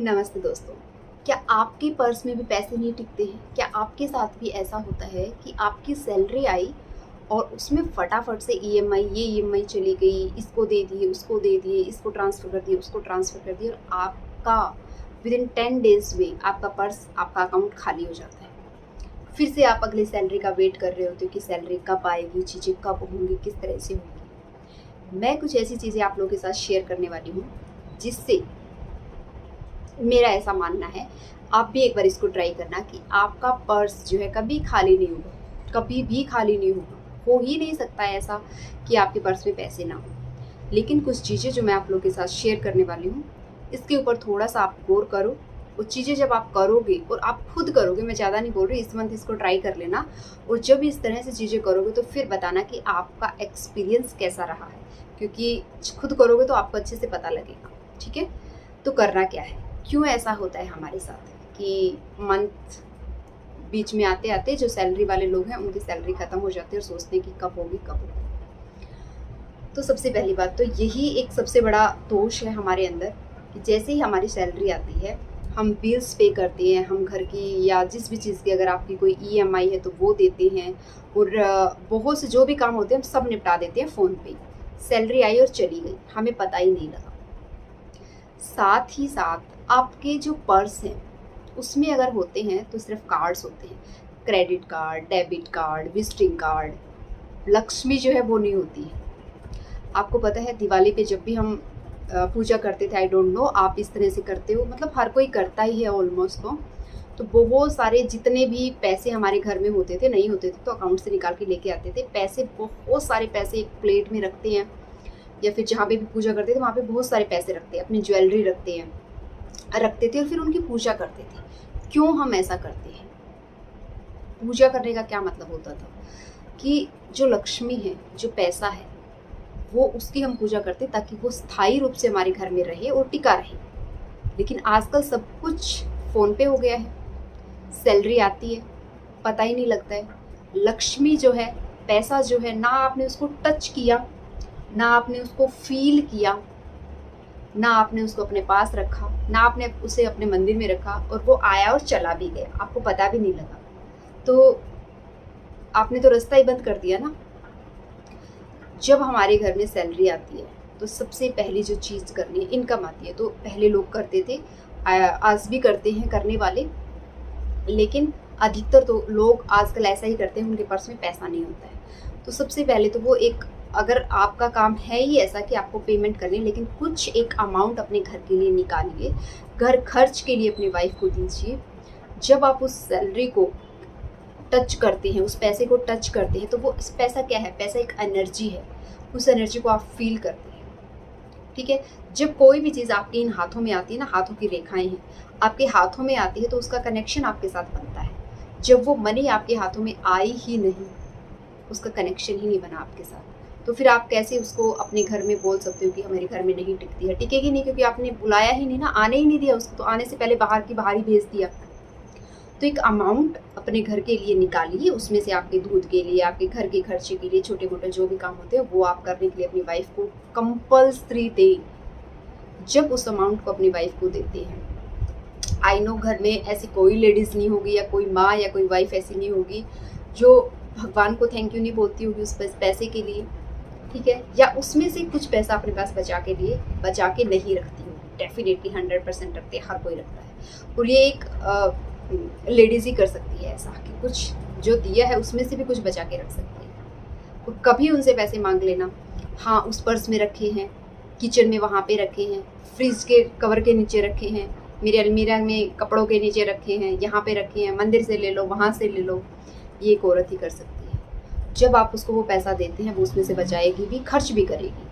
नमस्ते दोस्तों। क्या आपके पर्स में भी पैसे नहीं टिकते हैं? क्या आपके साथ भी ऐसा होता है कि आपकी सैलरी आई और उसमें फटाफट से ईएमआई, ये ईएमआई चली गई, इसको दे दिए, उसको दे दिए, इसको ट्रांसफ़र कर दिए, उसको ट्रांसफ़र कर दिए और आपका विदिन 10 डेज़ में आपका पर्स, आपका अकाउंट खाली हो जाता है। फिर से आप अगली सैलरी का वेट कर रहे होते हो कि सैलरी कब आएगी, चीज़ें कब होंगी, किस तरह से होंगी। मैं कुछ ऐसी चीज़ें आप लोगों के साथ शेयर करने वाली हूँ, जिससे मेरा ऐसा मानना है, आप भी एक बार इसको ट्राई करना कि आपका पर्स जो है कभी खाली नहीं होगा, कभी भी खाली नहीं होगा। हो ही नहीं सकता है ऐसा कि आपके पर्स में पैसे ना हो। लेकिन कुछ चीज़ें जो मैं आप लोगों के साथ शेयर करने वाली हूँ, इसके ऊपर थोड़ा-सा आप गौर करो। वो चीज़ें जब आप करोगे और आप खुद करोगे, मैं ज़्यादा नहीं बोल रही, इस मंथ इसको ट्राई कर लेना और जब इस तरह से चीज़ें करोगे तो फिर बताना कि आपका एक्सपीरियंस कैसा रहा है, क्योंकि खुद करोगे तो आपको अच्छे से पता लगेगा, ठीक है? तो करना क्या है? क्यों ऐसा होता है हमारे साथ कि मंथ बीच में आते-आते जो सैलरी वाले लोग हैं उनकी सैलरी ख़त्म हो जाती है और सोचते हैं कि कब होगी, कब होगी। तो सबसे पहली बात तो यही एक सबसे बड़ा दोष है हमारे अंदर कि जैसे ही हमारी सैलरी आती है, हम बिल्स पे करते हैं, हम घर की या जिस भी चीज़ की, अगर आपकी कोई ईएमआई है तो वो देते हैं और बहुत से जो भी काम होते हैं हम सब निपटा देते हैं फ़ोन पे। सैलरी आई और चली गई, हमें पता ही नहीं लगा। साथ ही साथ आपके जो पर्स हैं उसमें अगर होते हैं तो सिर्फ कार्ड्स होते हैं, credit card, debit card, visiting card. Lakshmi जो है वो नहीं होती है। आपको पता है दिवाली पे जब भी हम पूजा करते थे, आई डोंट नो आप इस तरह से करते हो, मतलब हर कोई करता ही है ऑलमोस्ट। तो बहुत सारे जितने भी पैसे हमारे घर में होते थे, नहीं होते थे तो अकाउंट से निकाल के लेके आते थे पैसे, बहुत सारे पैसे एक प्लेट में रखते हैं या फिर जहाँ पे भी पूजा करते थे वहाँ पे बहुत सारे पैसे रखते हैं, अपनी ज्वेलरी रखते थे और फिर उनकी पूजा करते थे। क्यों हम ऐसा करते हैं? पूजा करने का क्या मतलब होता था कि जो लक्ष्मी है, जो पैसा है, वो उसकी हम पूजा करते ताकि वो स्थायी रूप से हमारे घर में रहे और टिका रहे। लेकिन आजकल सब कुछ फ़ोन पे हो गया है। सैलरी आती है, पता ही नहीं लगता है। लक्ष्मी जो है, पैसा जो है, ना आपने उसको टच किया, ना आपने उसको फ़ील किया, ना आपने उसको अपने पास रखा, ना आपने उसे अपने मंदिर में रखा और वो आया और चला भी गया, आपको पता भी नहीं लगा। तो आपने तो रास्ता ही बंद कर दिया ना। जब हमारे घर में सैलरी आती है तो सबसे पहली जो चीज़ करनी है, इनकम आती है तो पहले लोग करते थे, आज भी करते हैं करने वाले, लेकिन अधिकतर तो लोग आजकल ऐसा ही करते हैं, उनके पर्स में पैसा नहीं होता है। तो सबसे पहले तो वो एक, अगर आपका काम है ही ऐसा कि आपको पेमेंट करनी है, लेकिन कुछ एक अमाउंट अपने घर के लिए निकालिए, घर खर्च के लिए अपनी वाइफ को दीजिए। जब आप उस सैलरी को टच करते हैं, उस पैसे को टच करते हैं, तो वो इस पैसा क्या है? पैसा एक एनर्जी है, उस एनर्जी को आप फील करते हैं, ठीक है? जब कोई भी चीज़ आपके इन हाथों में आती है ना, हाथों की रेखाएं हैं, आपके हाथों में आती है तो उसका कनेक्शन आपके साथ बनता है। जब वो मनी आपके हाथों में आई ही नहीं, उसका कनेक्शन ही नहीं बना आपके साथ, तो फिर आप कैसे उसको अपने घर में बोल सकते हो कि हमारे घर में नहीं टिकती है? टिकेगी नहीं, क्योंकि आपने बुलाया ही नहीं ना, आने ही नहीं दिया उसको, तो आने से पहले बाहर की बाहर ही भेज दिया। तो एक अमाउंट अपने घर के लिए निकालिए, उसमें से आपके दूध के लिए, आपके घर के खर्चे के लिए, छोटे मोटे जो भी काम होते हैं वो आप करने के लिए अपनी वाइफ को कंपल्सरी दें। जब उस अमाउंट को अपनी वाइफ को देते हैं, आई नो घर में ऐसी कोई लेडीज़ नहीं होगी या कोई माँ या कोई वाइफ ऐसी नहीं होगी जो भगवान को थैंक यू नहीं बोलती होगी उस पैसे के लिए, ठीक है? या उसमें से कुछ पैसा अपने पास बचा के नहीं रखती होगी। डेफिनेटली 100% रखते हैं, हर कोई रखता है। और ये एक लेडीज़ ही कर सकती है ऐसा कि कुछ जो दिया है उसमें से भी कुछ बचा के रख सकती है। तो कभी उनसे पैसे मांग लेना, हाँ उस पर्स में रखे हैं, किचन में वहाँ पे रखे हैं, फ्रिज के कवर के नीचे रखे हैं, मेरे अलमीरा में कपड़ों के नीचे रखे हैं, यहाँ पे रखे हैं, मंदिर से ले लो, वहाँ से ले लो, ये एक औरत ही कर सकती है। जब आप उसको वो पैसा देते हैं, वो उसमें से बचाएगी भी, खर्च भी करेगी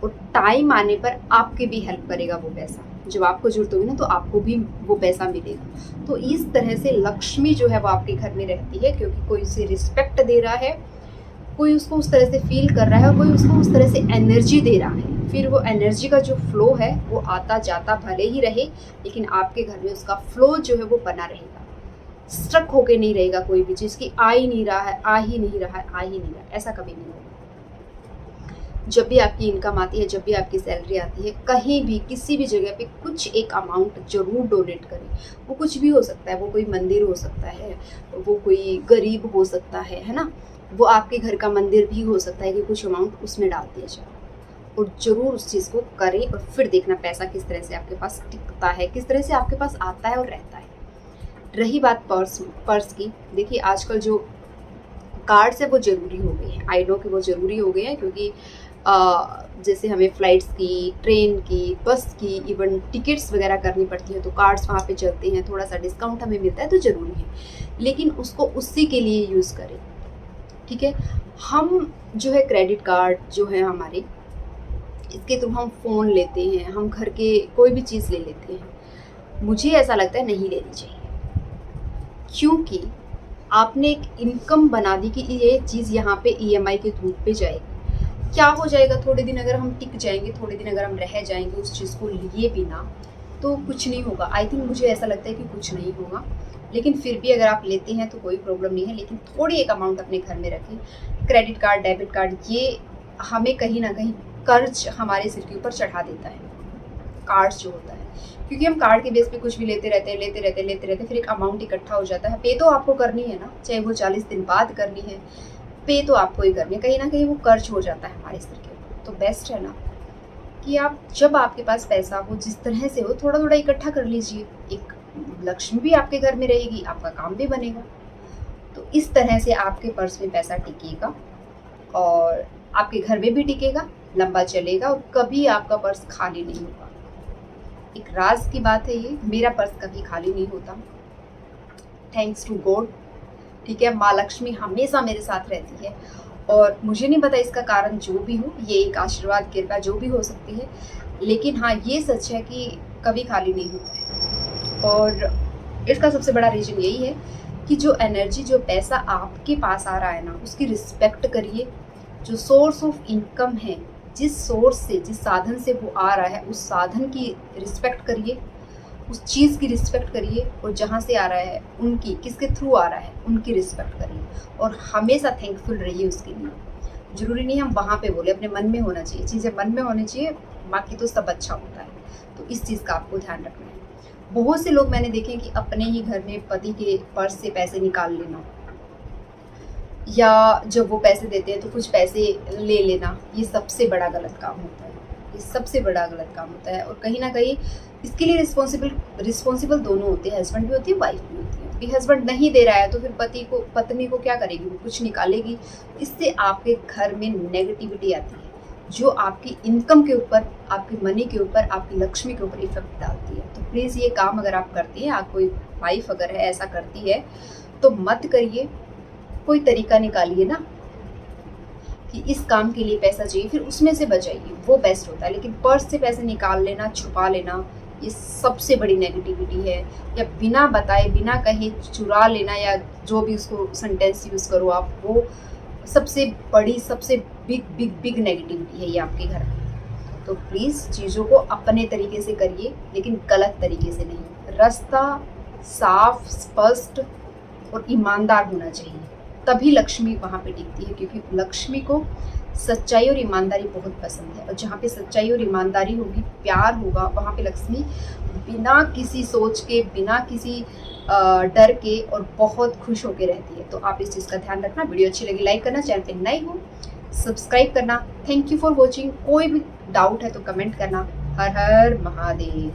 और टाइम आने पर आपके भी हेल्प करेगा वो पैसा। जब आपको ज़रूरत होगी ना तो आपको भी वो पैसा मिलेगा। तो इस तरह से लक्ष्मी जो है वो आपके घर में रहती है, क्योंकि कोई उसे रिस्पेक्ट दे रहा है, कोई उसको उस तरह से फील कर रहा है और कोई उसको उस तरह से एनर्जी दे रहा है। फिर वो एनर्जी का जो फ्लो है वो आता जाता भले ही रहे, लेकिन आपके घर में उसका फ्लो जो है वो बना रहेगा, स्ट्रक होके नहीं रहेगा। कोई भी चीज़ की आ ही नहीं रहा है, आ ही नहीं रहा है, आ ही नहीं रहा है, ऐसा कभी नहीं होगा। जब भी आपकी इनकम आती है, जब भी आपकी सैलरी आती है, कहीं भी किसी भी जगह पे कुछ एक अमाउंट ज़रूर डोनेट करें। वो कुछ भी हो सकता है, वो कोई मंदिर हो सकता है, वो कोई गरीब हो सकता है ना? वो आपके घर का मंदिर भी हो सकता है कि कुछ अमाउंट उसमें डाल दिया जाए। और ज़रूर उस चीज़ को करें और फिर देखना पैसा किस तरह से आपके पास टिकता है, किस तरह से आपके पास आता है और रहता है। रही बात पर्स की, देखिए आजकल जो कार्ड्स है वो ज़रूरी हो गए हैं। आई नो कि वो ज़रूरी हो गए हैं, क्योंकि जैसे हमें फ़्लाइट्स की, ट्रेन की, बस की, इवन टिकट्स वगैरह करनी पड़ती है तो कार्ड्स वहाँ पे चलते हैं, थोड़ा सा डिस्काउंट हमें मिलता है तो ज़रूरी है, लेकिन उसको उसी के लिए यूज़ करें, ठीक है? हम जो है क्रेडिट कार्ड जो है हमारे, इसके थ्रू हम फ़ोन लेते हैं, हम घर के कोई भी चीज़ ले लेते हैं। मुझे ऐसा लगता है नहीं लेनी चाहिए, क्योंकि आपने एक इनकम बना दी कि ये चीज़ यहाँ पे ईएमआई के थ्रू पे जाएगी। क्या हो जाएगा, थोड़े दिन अगर हम टिक जाएंगे, थोड़े दिन अगर हम रह जाएंगे उस चीज़ को लिए बिना, तो कुछ नहीं होगा। आई थिंक मुझे ऐसा लगता है कि कुछ नहीं होगा, लेकिन फिर भी अगर आप लेते हैं तो कोई प्रॉब्लम नहीं है, लेकिन थोड़ी एक अमाउंट अपने घर में रखें। क्रेडिट कार्ड, डेबिट कार्ड, ये हमें कहीं ना कहीं कर्ज हमारे सिर के ऊपर चढ़ा देता है, कार्ड्स जो होता है, क्योंकि हम कार्ड के बेस पे कुछ भी लेते रहते, फिर एक अमाउंट इकट्ठा हो जाता है। पे तो आपको करनी है ना, चाहे वो 40 दिन बाद करनी है, पे तो आपको ही करनी है। कहीं ना कहीं वो कर्ज हो जाता है हमारे सिर के ऊपर। तो बेस्ट है ना कि आप जब आपके पास पैसा हो, जिस तरह से हो, थोड़ा थोड़ा इकट्ठा कर लीजिए। एक लक्ष्मी भी आपके घर में रहेगी, आपका काम भी बनेगा। तो इस तरह से आपके पर्स में पैसा टिकेगा और आपके घर में भी टिकेगा, लंबा चलेगा और कभी आपका पर्स खाली नहीं होगा। एक राज की बात है ये, मेरा पर्स कभी खाली नहीं होता, थैंक्स टू गॉड, ठीक है? माँ लक्ष्मी हमेशा मेरे साथ रहती है और मुझे नहीं पता इसका कारण, जो भी हो, ये एक आशीर्वाद, कृपा जो भी हो सकती है, लेकिन हाँ ये सच है कि कभी खाली नहीं होता है। और इसका सबसे बड़ा रीज़न यही है कि जो एनर्जी, जो पैसा आपके पास आ रहा है ना, उसकी रिस्पेक्ट करिए। जो सोर्स ऑफ इनकम है, जिस सोर्स से, जिस साधन से वो आ रहा है, उस साधन की रिस्पेक्ट करिए, उस चीज़ की रिस्पेक्ट करिए, और जहाँ से आ रहा है उनकी, किसके थ्रू आ रहा है, उनकी रिस्पेक्ट करिए और हमेशा थैंकफुल रहिए उसके लिए। ज़रूरी नहीं हम वहाँ पे बोले, अपने मन में होना चाहिए, चीज़ें मन में होनी चाहिए, बाकी तो सब अच्छा होता है। तो इस चीज़ का आपको ध्यान रखना है। बहुत से लोग मैंने देखे कि अपने ही घर में पति के पर्स से पैसे निकाल लेना, या जब वो पैसे देते हैं तो कुछ पैसे ले लेना, ये सबसे बड़ा गलत काम होता है। ये सबसे बड़ा गलत काम होता है। और कहीं ना कहीं इसके लिए रिस्पॉन्सिबल दोनों होते हैं, हस्बैंड भी होती है, वाइफ भी होती है। कि हस्बैंड नहीं दे रहा है तो फिर पत्नी को क्या करेगी, वो कुछ निकालेगी। इससे आपके घर में नेगेटिविटी आती है, जो आपकी इनकम के ऊपर, आपकी मनी के ऊपर, आपकी लक्ष्मी के ऊपर इफेक्ट डालती है। तो प्लीज़ ये काम अगर आप करती हैं, आप कोई वाइफ अगर है ऐसा करती है तो मत करिए। कोई तरीका निकालिए ना कि इस काम के लिए पैसा चाहिए, फिर उसमें से बचाइए, वो बेस्ट होता है। लेकिन पर्स से पैसे निकाल लेना, छुपा लेना, ये सबसे बड़ी नेगेटिविटी है। या बिना बताए, बिना कहे चुरा लेना, या जो भी उसको सेंटेंस यूज़ करो आप, वो सबसे बड़ी, सबसे बिग नेगेटिविटी है ये आपके घर में। तो प्लीज़ चीज़ों को अपने तरीके से करिए, लेकिन गलत तरीके से नहीं। रास्ता साफ, स्पष्ट और ईमानदार होना चाहिए, तभी लक्ष्मी वहाँ पे टिकती है। क्योंकि लक्ष्मी को सच्चाई और ईमानदारी बहुत पसंद है, और जहाँ पे सच्चाई और ईमानदारी होगी, प्यार होगा, वहाँ पे लक्ष्मी बिना किसी सोच के, बिना किसी डर के और बहुत खुश होके रहती है। तो आप इस चीज़ का ध्यान रखना। वीडियो अच्छी लगी लाइक करना, चैनल पे नए हो सब्सक्राइब करना। Thank you for watching. कोई भी डाउट है तो कमेंट करना। हर हर महादेव।